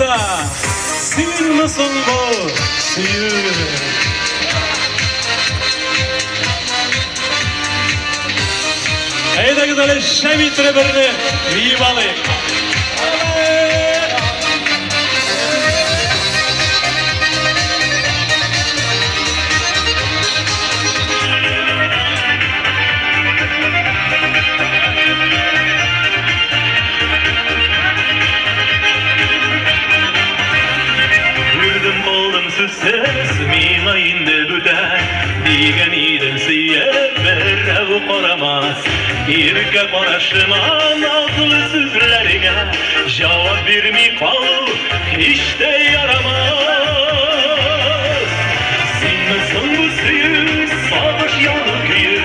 anda Zil musun bu suyu? Haydi güzel şevitre birini vivalı. Siz mina indi büten digen idin siye berrev koramaz İrke konuşman aklı sözlerine Cevap vermi kal hiç de yaramaz Sinmesin bu suyu savaş yanı kıyı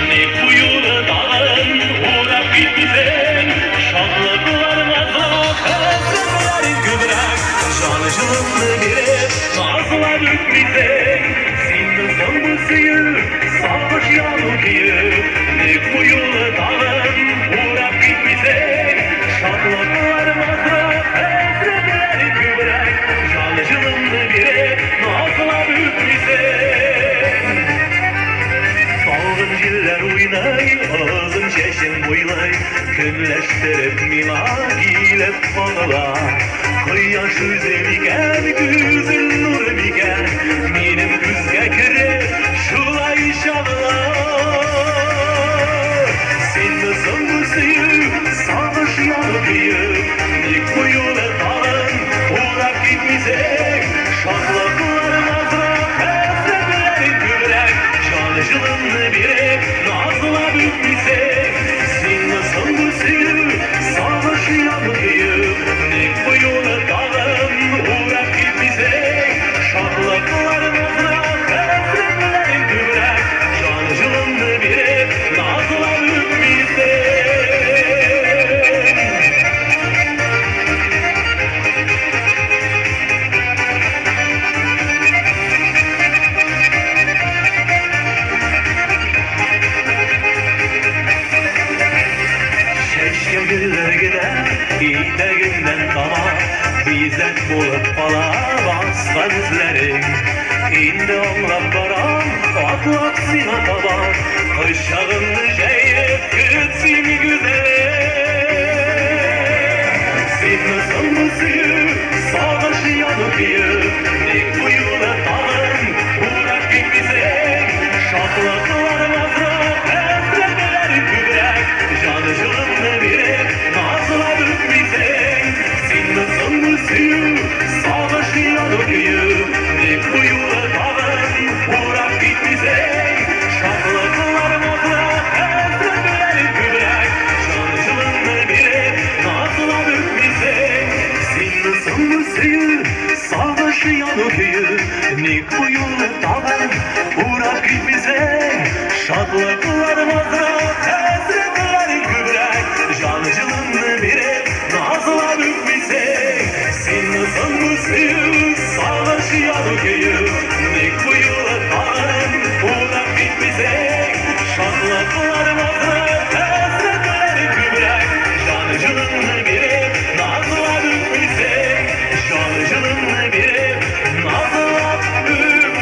Ne kuyunu dağın uğrap gitmesen Şanlıklar mazak hasretlerin gübrek Şanıcılığını bile Nazla dökmeyecek Sinmesin bu suyu Savaş yanıkıyı Ne kuyulu dağın Uğrap gitmeyecek Şartlıklar mazrak Hasretleri kübrek Canıcılığını bile Nazla dökmeyecek Sağın ciller oynay Ağzın çeşin boylay Kümleştirip mina Giyilip konular Koyaş üzemigen Güzün nur migen Benim güzge kire Şulay şavlar Sinmesin bu suyu Savaş yanıkıyı Ne kuyulu dağın Uğrap gitmeyecek Şanlıklar mazrak Hasretlerin gübrek Canıcılığını birek Nazla bükmeyecek Sinmesin bu suyu Savaş yanıkıyı Ne kuyulu dağın Uğrap gitmeyecek Şanlıklar mazrak Hasretlerin gübrek Canıcılığını birek Nazla bükmeyecek Şeşke güller gider İdeginden kala Bizet bulup bala Bastan izlerim İndi onlap baram Atlap sina taban Kışağını jeyip Gütsini güzelim Sinmesin bu suyu Savaş yanıkıyı Ne kuyulu dağın Uğrap gitmeyecek Şaplaklar mazrak Hasretleri kübrek Canıcılığını birek Nazla dökmeyecek Sinmesin bu suyu Savaş yanıkıyı Ne kuyulu dağın Uğrap gitmeyecek Şaplaklar mazrak Hasretleri kübrek Canıcılığını birek Nazla dökmeyecek Sinmesin bu suyu Savaş yanıkıyı Ne kuyulu dağın Uğrap gitmeyecek Şaplaklar mazrak Hasretleri kübrek Canıcılığını birek Nazla dökmeyecek Sinmesin bu suyu Savaş yanıkıyı Ne kuyulu dağın Uğrap gitmeyecek Şaplaklar mazrak Hasretleri kübrek Canıcılığını birek Nazla dökmeyecek Canıcılığını birek Nazla dökmeyecek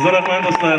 Zo'r rahmat do'stlar.